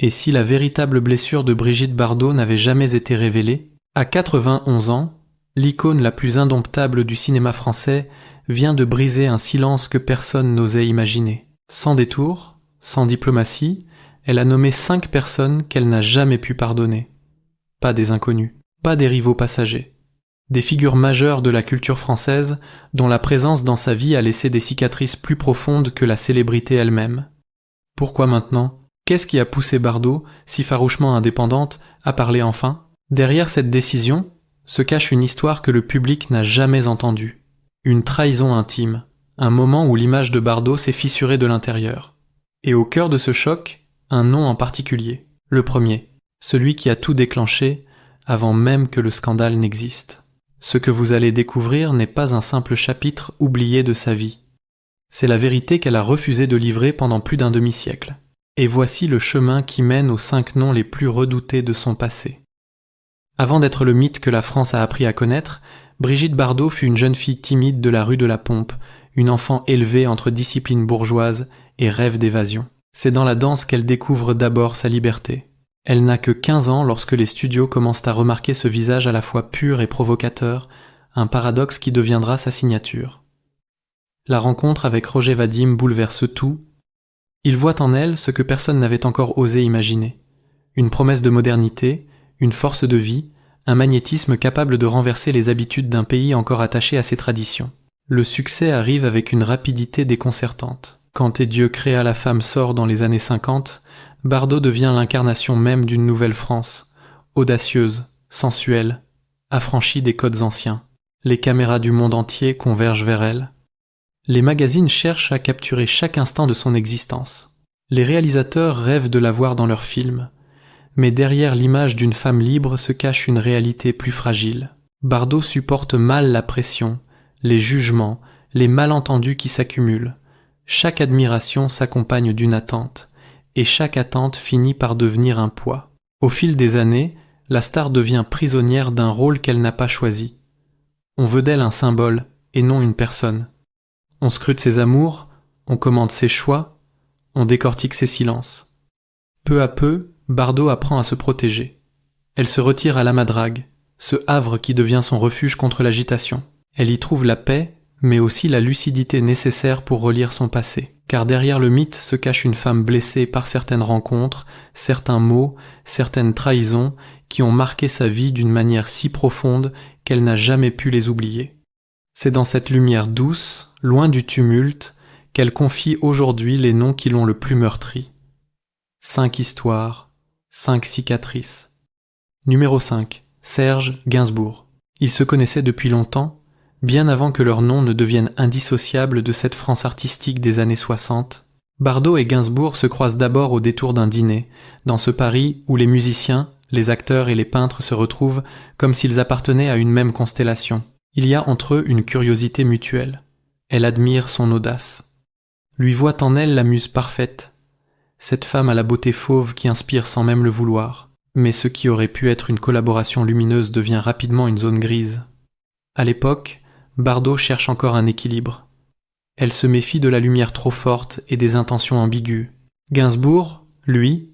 Et si la véritable blessure de Brigitte Bardot n'avait jamais été révélée, à 91 ans, l'icône la plus indomptable du cinéma français vient de briser un silence que personne n'osait imaginer. Sans détour, sans diplomatie, elle a nommé 5 personnes qu'elle n'a jamais pu pardonner. Pas des inconnus, pas des rivaux passagers. Des figures majeures de la culture française dont la présence dans sa vie a laissé des cicatrices plus profondes que la célébrité elle-même. Pourquoi maintenant ? Qu'est-ce qui a poussé Bardot, si farouchement indépendante, à parler enfin ? Derrière cette décision se cache une histoire que le public n'a jamais entendue. Une trahison intime, un moment où l'image de Bardot s'est fissurée de l'intérieur. Et au cœur de ce choc, un nom en particulier. Le premier, celui qui a tout déclenché avant même que le scandale n'existe. Ce que vous allez découvrir n'est pas un simple chapitre oublié de sa vie. C'est la vérité qu'elle a refusé de livrer pendant plus d'un demi-siècle. Et voici le chemin qui mène aux 5 noms les plus redoutés de son passé. Avant d'être le mythe que la France a appris à connaître, Brigitte Bardot fut une jeune fille timide de la rue de la Pompe, une enfant élevée entre discipline bourgeoise et rêve d'évasion. C'est dans la danse qu'elle découvre d'abord sa liberté. Elle n'a que 15 ans lorsque les studios commencent à remarquer ce visage à la fois pur et provocateur, un paradoxe qui deviendra sa signature. La rencontre avec Roger Vadim bouleverse tout. Il voit en elle ce que personne n'avait encore osé imaginer. Une promesse de modernité, une force de vie, un magnétisme capable de renverser les habitudes d'un pays encore attaché à ses traditions. Le succès arrive avec une rapidité déconcertante. Quand Et Dieu créa la femme sort dans les années 50, Bardot devient l'incarnation même d'une nouvelle France, audacieuse, sensuelle, affranchie des codes anciens. Les caméras du monde entier convergent vers elle. Les magazines cherchent à capturer chaque instant de son existence. Les réalisateurs rêvent de la voir dans leurs films, mais derrière l'image d'une femme libre se cache une réalité plus fragile. Bardot supporte mal la pression, les jugements, les malentendus qui s'accumulent. Chaque admiration s'accompagne d'une attente, et chaque attente finit par devenir un poids. Au fil des années, la star devient prisonnière d'un rôle qu'elle n'a pas choisi. On veut d'elle un symbole, et non une personne. On scrute ses amours, on commande ses choix, on décortique ses silences. Peu à peu, Bardot apprend à se protéger. Elle se retire à la Madrague, ce havre qui devient son refuge contre l'agitation. Elle y trouve la paix, mais aussi la lucidité nécessaire pour relire son passé. Car derrière le mythe se cache une femme blessée par certaines rencontres, certains mots, certaines trahisons qui ont marqué sa vie d'une manière si profonde qu'elle n'a jamais pu les oublier. C'est dans cette lumière douce, loin du tumulte, qu'elle confie aujourd'hui les noms qui l'ont le plus meurtri. 5 histoires, 5 cicatrices. Numéro 5, Serge Gainsbourg. Ils se connaissaient depuis longtemps, bien avant que leurs noms ne deviennent indissociables de cette France artistique des années 60. Bardot et Gainsbourg se croisent d'abord au détour d'un dîner, dans ce Paris où les musiciens, les acteurs et les peintres se retrouvent comme s'ils appartenaient à une même constellation. Il y a entre eux une curiosité mutuelle. Elle admire son audace. Lui voit en elle la muse parfaite, cette femme à la beauté fauve qui inspire sans même le vouloir. Mais ce qui aurait pu être une collaboration lumineuse devient rapidement une zone grise. À l'époque, Bardot cherche encore un équilibre. Elle se méfie de la lumière trop forte et des intentions ambiguës. Gainsbourg, lui,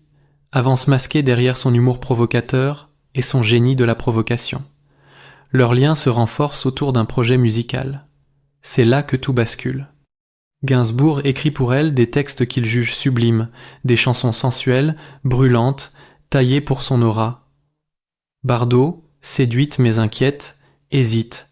avance masqué derrière son humour provocateur et son génie de la provocation. Leur lien se renforce autour d'un projet musical. C'est là que tout bascule. Gainsbourg écrit pour elle des textes qu'il juge sublimes, des chansons sensuelles, brûlantes, taillées pour son aura. Bardot, séduite mais inquiète, hésite.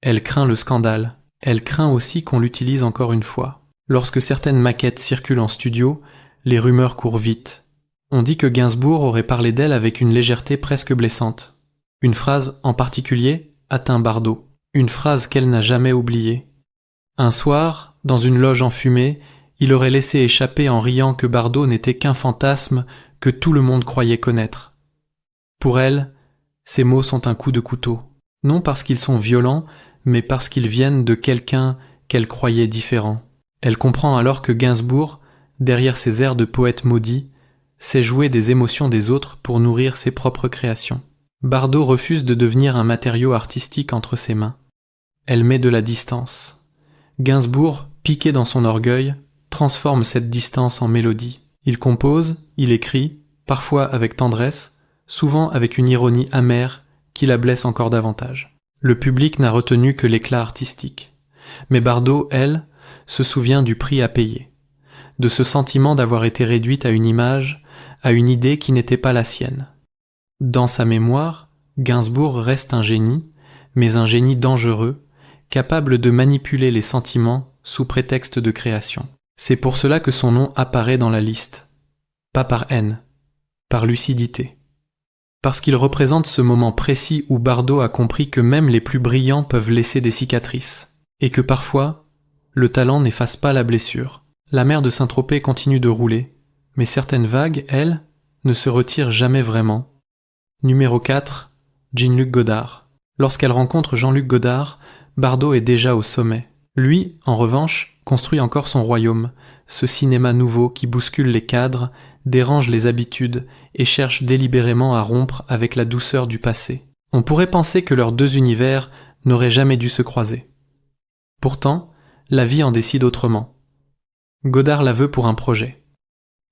Elle craint le scandale. Elle craint aussi qu'on l'utilise encore une fois. Lorsque certaines maquettes circulent en studio, les rumeurs courent vite. On dit que Gainsbourg aurait parlé d'elle avec une légèreté presque blessante. Une phrase en particulier atteint Bardot. Une phrase qu'elle n'a jamais oubliée. Un soir, dans une loge enfumée, il aurait laissé échapper en riant que Bardot n'était qu'un fantasme que tout le monde croyait connaître. Pour elle, ces mots sont un coup de couteau. Non parce qu'ils sont violents, mais parce qu'ils viennent de quelqu'un qu'elle croyait différent. Elle comprend alors que Gainsbourg, derrière ses airs de poète maudit, sait jouer des émotions des autres pour nourrir ses propres créations. Bardot refuse de devenir un matériau artistique entre ses mains. Elle met de la distance. Gainsbourg, piqué dans son orgueil, transforme cette distance en mélodie. Il compose, il écrit, parfois avec tendresse, souvent avec une ironie amère qui la blesse encore davantage. Le public n'a retenu que l'éclat artistique. Mais Bardot, elle, se souvient du prix à payer, de ce sentiment d'avoir été réduite à une image, à une idée qui n'était pas la sienne. Dans sa mémoire, Gainsbourg reste un génie, mais un génie dangereux, capable de manipuler les sentiments sous prétexte de création. C'est pour cela que son nom apparaît dans la liste. Pas par haine, par lucidité. Parce qu'il représente ce moment précis où Bardot a compris que même les plus brillants peuvent laisser des cicatrices, et que parfois, le talent n'efface pas la blessure. La mer de Saint-Tropez continue de rouler, mais certaines vagues, elles, ne se retirent jamais vraiment. Numéro 4, Jean-Luc Godard. Lorsqu'elle rencontre Jean-Luc Godard, Bardot est déjà au sommet. Lui, en revanche, construit encore son royaume, ce cinéma nouveau qui bouscule les cadres, dérange les habitudes et cherche délibérément à rompre avec la douceur du passé. On pourrait penser que leurs deux univers n'auraient jamais dû se croiser. Pourtant, la vie en décide autrement. Godard la veut pour un projet.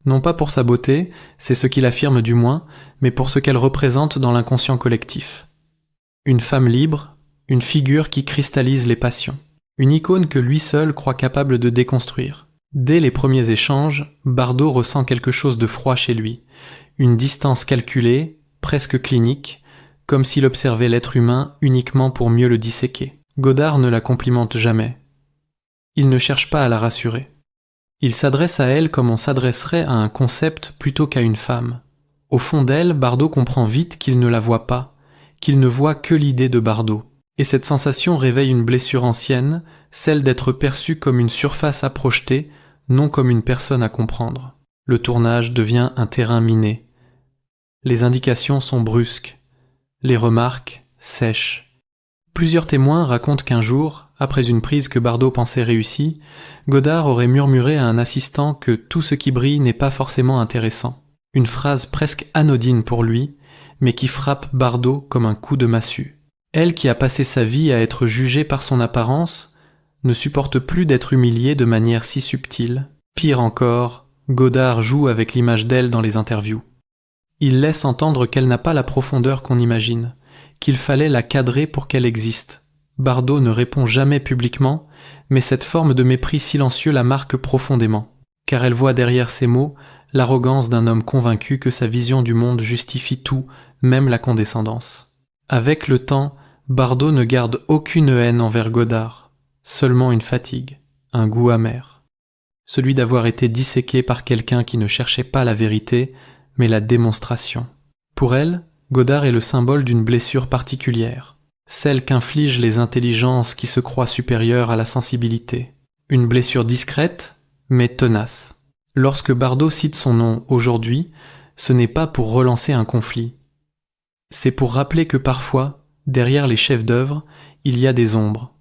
Non pas pour sa beauté, c'est ce qu'il affirme du moins, mais pour ce qu'elle représente dans l'inconscient collectif. Une femme libre, une figure qui cristallise les passions. Une icône que lui seul croit capable de déconstruire. Dès les premiers échanges, Bardot ressent quelque chose de froid chez lui, une distance calculée, presque clinique, comme s'il observait l'être humain uniquement pour mieux le disséquer. Godard ne la complimente jamais. Il ne cherche pas à la rassurer. Il s'adresse à elle comme on s'adresserait à un concept plutôt qu'à une femme. Au fond d'elle, Bardot comprend vite qu'il ne la voit pas, qu'il ne voit que l'idée de Bardot. Et cette sensation réveille une blessure ancienne, celle d'être perçu comme une surface à projeter, non comme une personne à comprendre. Le tournage devient un terrain miné. Les indications sont brusques, les remarques sèches. Plusieurs témoins racontent qu'un jour, après une prise que Bardot pensait réussie, Godard aurait murmuré à un assistant que tout ce qui brille n'est pas forcément intéressant. Une phrase presque anodine pour lui, mais qui frappe Bardot comme un coup de massue. Elle qui a passé sa vie à être jugée par son apparence, ne supporte plus d'être humiliée de manière si subtile. Pire encore, Godard joue avec l'image d'elle dans les interviews. Il laisse entendre qu'elle n'a pas la profondeur qu'on imagine, qu'il fallait la cadrer pour qu'elle existe. Bardot ne répond jamais publiquement, mais cette forme de mépris silencieux la marque profondément, car elle voit derrière ces mots l'arrogance d'un homme convaincu que sa vision du monde justifie tout, même la condescendance. Avec le temps, Bardot ne garde aucune haine envers Godard, seulement une fatigue, un goût amer. Celui d'avoir été disséqué par quelqu'un qui ne cherchait pas la vérité, mais la démonstration. Pour elle, Godard est le symbole d'une blessure particulière, celle qu'infligent les intelligences qui se croient supérieures à la sensibilité. Une blessure discrète, mais tenace. Lorsque Bardot cite son nom aujourd'hui, ce n'est pas pour relancer un conflit. C'est pour rappeler que parfois, derrière les chefs-d'œuvre, il y a des ombres,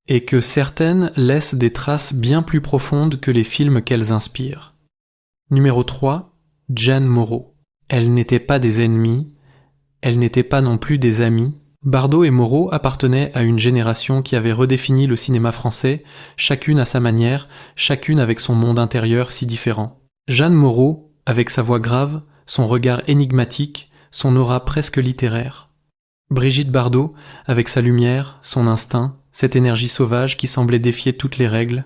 et que certaines laissent des traces bien plus profondes que les films qu'elles inspirent. Numéro 3, Jeanne Moreau. Elles n'étaient pas des ennemis, elles n'étaient pas non plus des amis. Bardot et Moreau appartenaient à une génération qui avait redéfini le cinéma français, chacune à sa manière, chacune avec son monde intérieur si différent. Jeanne Moreau, avec sa voix grave, son regard énigmatique, son aura presque littéraire. Brigitte Bardot, avec sa lumière, son instinct, cette énergie sauvage qui semblait défier toutes les règles.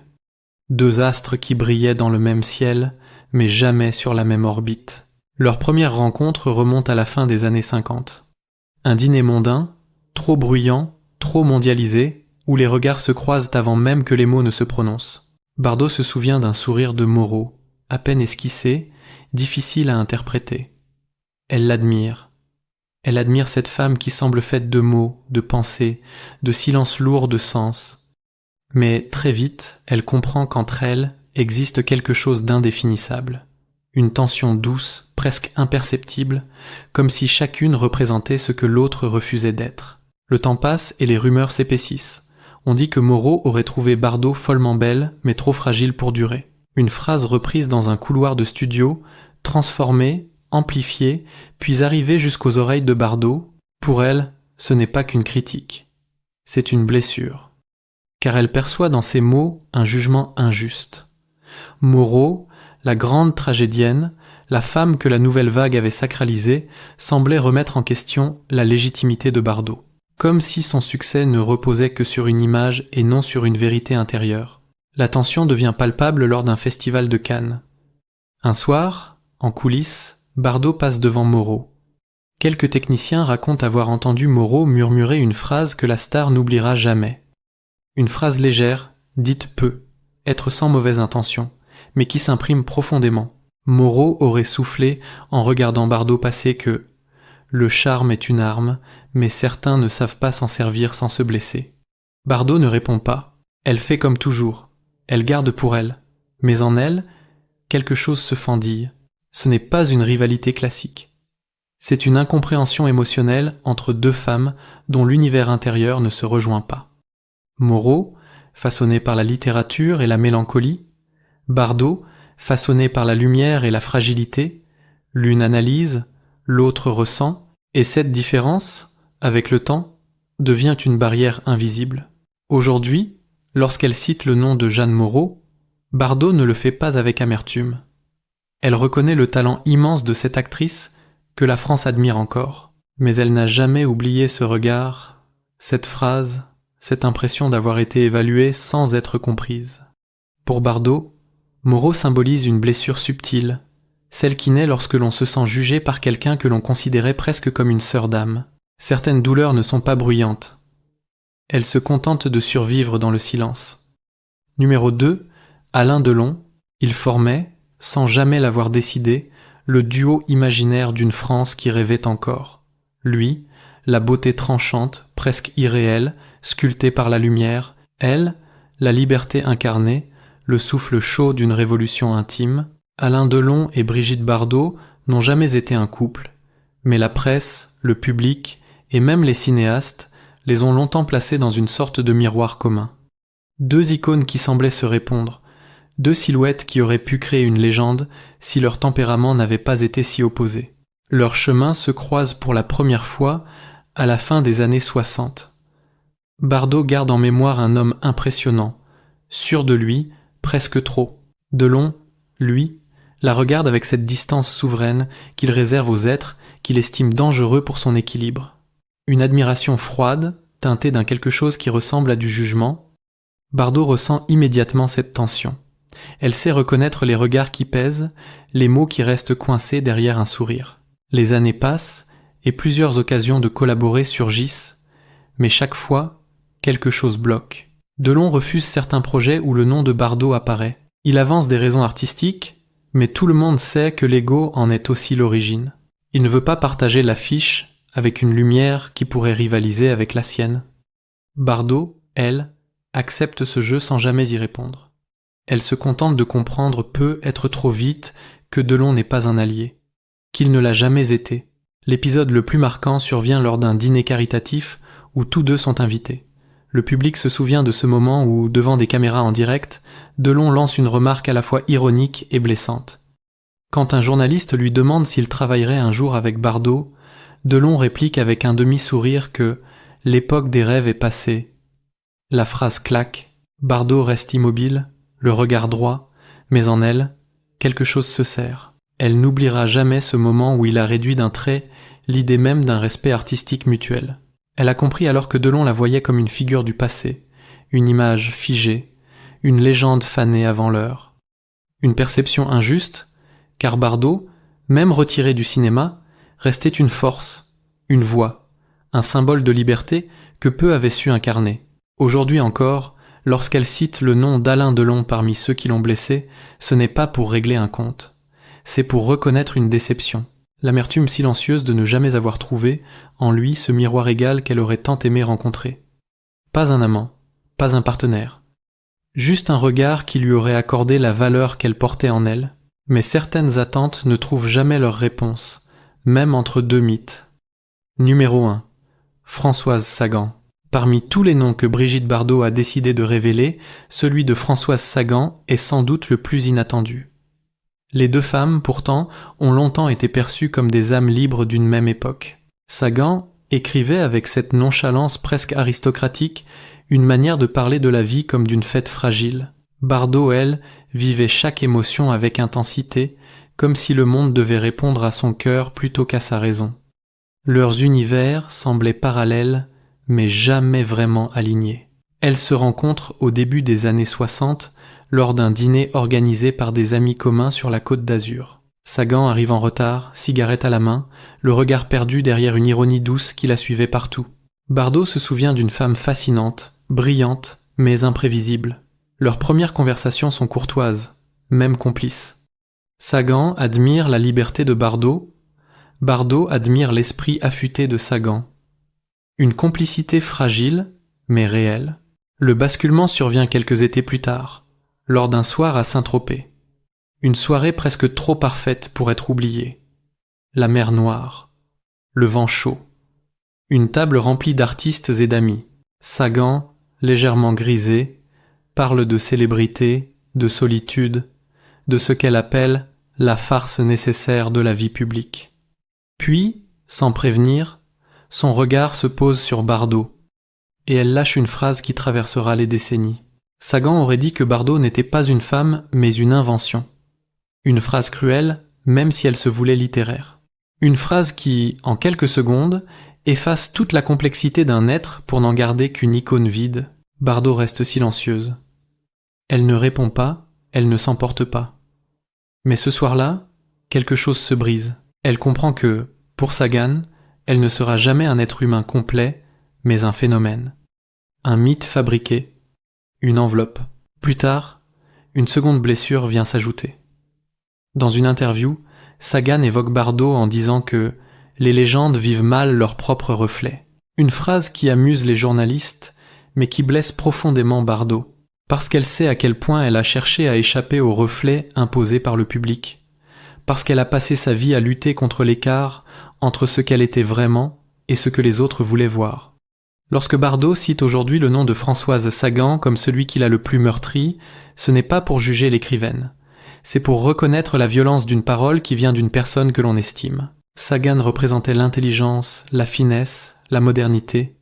Deux astres qui brillaient dans le même ciel, mais jamais sur la même orbite. Leur première rencontre remonte à la fin des années 50. Un dîner mondain, trop bruyant, trop mondialisé, où les regards se croisent avant même que les mots ne se prononcent. Bardot se souvient d'un sourire de Moreau, à peine esquissé, difficile à interpréter. Elle l'admire. Elle admire cette femme qui semble faite de mots, de pensées, de silences lourds de sens. Mais très vite, elle comprend qu'entre elles existe quelque chose d'indéfinissable. Une tension douce, presque imperceptible, comme si chacune représentait ce que l'autre refusait d'être. Le temps passe et les rumeurs s'épaississent. On dit que Moreau aurait trouvé Bardot follement belle, mais trop fragile pour durer. Une phrase reprise dans un couloir de studio, transformée, amplifiée, puis arrivée jusqu'aux oreilles de Bardot, pour elle, ce n'est pas qu'une critique. C'est une blessure. Car elle perçoit dans ces mots un jugement injuste. Moreau, la grande tragédienne, la femme que la nouvelle vague avait sacralisée semblait remettre en question la légitimité de Bardot, comme si son succès ne reposait que sur une image et non sur une vérité intérieure. La tension devient palpable lors d'un festival de Cannes. Un soir, en coulisses, Bardot passe devant Moreau. Quelques techniciens racontent avoir entendu Moreau murmurer une phrase que la star n'oubliera jamais. Une phrase légère, dite peu, être sans mauvaise intention, mais qui s'imprime profondément. Moreau aurait soufflé en regardant Bardot passer que « le charme est une arme, mais certains ne savent pas s'en servir sans se blesser ». Bardot ne répond pas. Elle fait comme toujours. Elle garde pour elle. Mais en elle, quelque chose se fendille. Ce n'est pas une rivalité classique. C'est une incompréhension émotionnelle entre deux femmes dont l'univers intérieur ne se rejoint pas. Moreau, façonné par la littérature et la mélancolie, Bardot, façonné par la lumière et la fragilité, l'une analyse, l'autre ressent, et cette différence, avec le temps, devient une barrière invisible. Aujourd'hui, lorsqu'elle cite le nom de Jeanne Moreau, Bardot ne le fait pas avec amertume. Elle reconnaît le talent immense de cette actrice que la France admire encore, mais elle n'a jamais oublié ce regard, cette phrase, cette impression d'avoir été évaluée sans être comprise. Pour Bardot, Moreau symbolise une blessure subtile, celle qui naît lorsque l'on se sent jugé par quelqu'un que l'on considérait presque comme une sœur d'âme. Certaines douleurs ne sont pas bruyantes. Elles se contentent de survivre dans le silence. Numéro 2, Alain Delon, il formait, sans jamais l'avoir décidé, le duo imaginaire d'une France qui rêvait encore. Lui, la beauté tranchante, presque irréelle, sculptée par la lumière, elle, la liberté incarnée, le souffle chaud d'une révolution intime. Alain Delon et Brigitte Bardot n'ont jamais été un couple, mais la presse, le public et même les cinéastes les ont longtemps placés dans une sorte de miroir commun. Deux icônes qui semblaient se répondre, deux silhouettes qui auraient pu créer une légende si leur tempérament n'avait pas été si opposé. Leurs chemins se croisent pour la première fois à la fin des années 60. Bardot garde en mémoire un homme impressionnant, sûr de lui, presque trop. Delon, lui, la regarde avec cette distance souveraine qu'il réserve aux êtres qu'il estime dangereux pour son équilibre. Une admiration froide, teintée d'un quelque chose qui ressemble à du jugement. Bardot ressent immédiatement cette tension. Elle sait reconnaître les regards qui pèsent, les mots qui restent coincés derrière un sourire. Les années passent et plusieurs occasions de collaborer surgissent, mais chaque fois, quelque chose bloque. Delon refuse certains projets où le nom de Bardot apparaît. Il avance des raisons artistiques, mais tout le monde sait que l'ego en est aussi l'origine. Il ne veut pas partager l'affiche avec une lumière qui pourrait rivaliser avec la sienne. Bardot, elle, accepte ce jeu sans jamais y répondre. Elle se contente de comprendre peut être trop vite que Delon n'est pas un allié, qu'il ne l'a jamais été. L'épisode le plus marquant survient lors d'un dîner caritatif où tous deux sont invités. Le public se souvient de ce moment où, devant des caméras en direct, Delon lance une remarque à la fois ironique et blessante. Quand un journaliste lui demande s'il travaillerait un jour avec Bardot, Delon réplique avec un demi-sourire que « l'époque des rêves est passée ». La phrase claque, Bardot reste immobile, le regard droit, mais en elle, quelque chose se serre. Elle n'oubliera jamais ce moment où il a réduit d'un trait l'idée même d'un respect artistique mutuel. Elle a compris alors que Delon la voyait comme une figure du passé, une image figée, une légende fanée avant l'heure. Une perception injuste, car Bardot, même retiré du cinéma, restait une force, une voix, un symbole de liberté que peu avaient su incarner. Aujourd'hui encore, lorsqu'elle cite le nom d'Alain Delon parmi ceux qui l'ont blessé, ce n'est pas pour régler un compte. C'est pour reconnaître une déception, l'amertume silencieuse de ne jamais avoir trouvé en lui ce miroir égal qu'elle aurait tant aimé rencontrer. Pas un amant, pas un partenaire. Juste un regard qui lui aurait accordé la valeur qu'elle portait en elle. Mais certaines attentes ne trouvent jamais leur réponse, même entre deux mythes. Numéro 1. Françoise Sagan. Parmi tous les noms que Brigitte Bardot a décidé de révéler, celui de Françoise Sagan est sans doute le plus inattendu. Les deux femmes, pourtant, ont longtemps été perçues comme des âmes libres d'une même époque. Sagan écrivait avec cette nonchalance presque aristocratique une manière de parler de la vie comme d'une fête fragile. Bardot, elle, vivait chaque émotion avec intensité, comme si le monde devait répondre à son cœur plutôt qu'à sa raison. Leurs univers semblaient parallèles, mais jamais vraiment alignés. Elles se rencontrent au début des années 60 lors d'un dîner organisé par des amis communs sur la Côte d'Azur. Sagan arrive en retard, cigarette à la main, le regard perdu derrière une ironie douce qui la suivait partout. Bardot se souvient d'une femme fascinante, brillante, mais imprévisible. Leurs premières conversations sont courtoises, même complices. Sagan admire la liberté de Bardot. Bardot admire l'esprit affûté de Sagan. Une complicité fragile, mais réelle. Le basculement survient quelques étés plus tard, lors d'un soir à Saint-Tropez. Une soirée presque trop parfaite pour être oubliée. La mer Noire. Le vent chaud. Une table remplie d'artistes et d'amis. Sagan, légèrement grisé, parle de célébrité, de solitude, de ce qu'elle appelle la farce nécessaire de la vie publique. Puis, sans prévenir, son regard se pose sur Bardot, et elle lâche une phrase qui traversera les décennies. Sagan aurait dit que Bardot n'était pas une femme, mais une invention. Une phrase cruelle, même si elle se voulait littéraire. Une phrase qui, en quelques secondes, efface toute la complexité d'un être pour n'en garder qu'une icône vide. Bardot reste silencieuse. Elle ne répond pas, elle ne s'emporte pas. Mais ce soir-là, quelque chose se brise. Elle comprend que, pour Sagan, elle ne sera jamais un être humain complet, mais un phénomène. Un mythe fabriqué. Une enveloppe. Plus tard, une seconde blessure vient s'ajouter. Dans une interview, Sagan évoque Bardot en disant que les légendes vivent mal leur propre reflet. Une phrase qui amuse les journalistes, mais qui blesse profondément Bardot, parce qu'elle sait à quel point elle a cherché à échapper au reflet imposé par le public, parce qu'elle a passé sa vie à lutter contre l'écart entre ce qu'elle était vraiment et ce que les autres voulaient voir. Lorsque Bardot cite aujourd'hui le nom de Françoise Sagan comme celui qui l'a le plus meurtri, ce n'est pas pour juger l'écrivaine. C'est pour reconnaître la violence d'une parole qui vient d'une personne que l'on estime. Sagan représentait l'intelligence, la finesse, la modernité.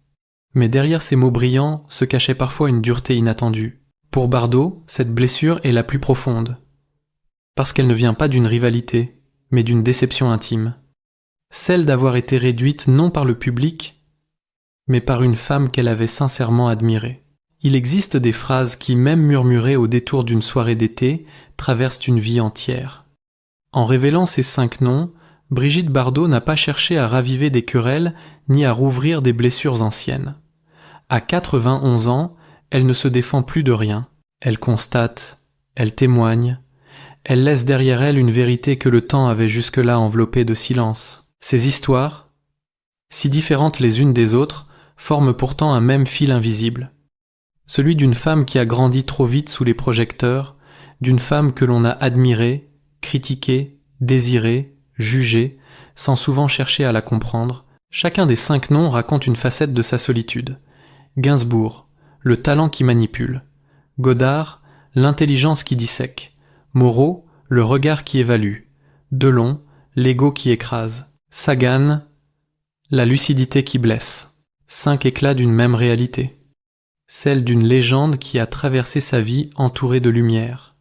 Mais derrière ces mots brillants se cachait parfois une dureté inattendue. Pour Bardot, cette blessure est la plus profonde. Parce qu'elle ne vient pas d'une rivalité, mais d'une déception intime. Celle d'avoir été réduite non par le public, mais par une femme qu'elle avait sincèrement admirée. Il existe des phrases qui, même murmurées au détour d'une soirée d'été, traversent une vie entière. En révélant ces 5 noms, Brigitte Bardot n'a pas cherché à raviver des querelles ni à rouvrir des blessures anciennes. À 91 ans, elle ne se défend plus de rien. Elle constate, elle témoigne, elle laisse derrière elle une vérité que le temps avait jusque-là enveloppée de silence. Ces histoires, si différentes les unes des autres, forment pourtant un même fil invisible. Celui d'une femme qui a grandi trop vite sous les projecteurs, d'une femme que l'on a admirée, critiquée, désirée, jugée, sans souvent chercher à la comprendre. Chacun des 5 noms raconte une facette de sa solitude. Gainsbourg, le talent qui manipule. Godard, l'intelligence qui dissèque. Moreau, le regard qui évalue. Delon, l'ego qui écrase. Sagan, la lucidité qui blesse. 5 éclats d'une même réalité. Celle d'une légende qui a traversé sa vie entourée de lumière,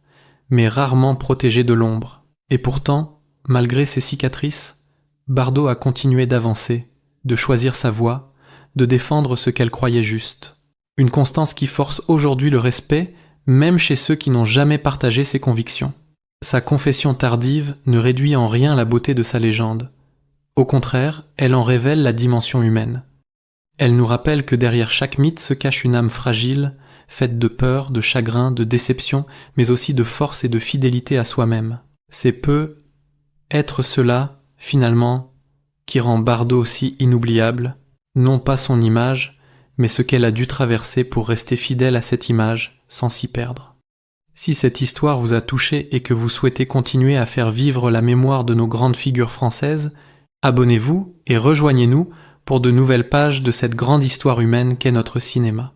mais rarement protégée de l'ombre. Et pourtant, malgré ses cicatrices, Bardot a continué d'avancer, de choisir sa voie, de défendre ce qu'elle croyait juste. Une constance qui force aujourd'hui le respect, même chez ceux qui n'ont jamais partagé ses convictions. Sa confession tardive ne réduit en rien la beauté de sa légende. Au contraire, elle en révèle la dimension humaine. Elle nous rappelle que derrière chaque mythe se cache une âme fragile, faite de peur, de chagrin, de déception, mais aussi de force et de fidélité à soi-même. C'est peu être cela, finalement, qui rend Bardot si inoubliable, non pas son image, mais ce qu'elle a dû traverser pour rester fidèle à cette image, sans s'y perdre. Si cette histoire vous a touché et que vous souhaitez continuer à faire vivre la mémoire de nos grandes figures françaises, abonnez-vous et rejoignez-nous pour de nouvelles pages de cette grande histoire humaine qu'est notre cinéma.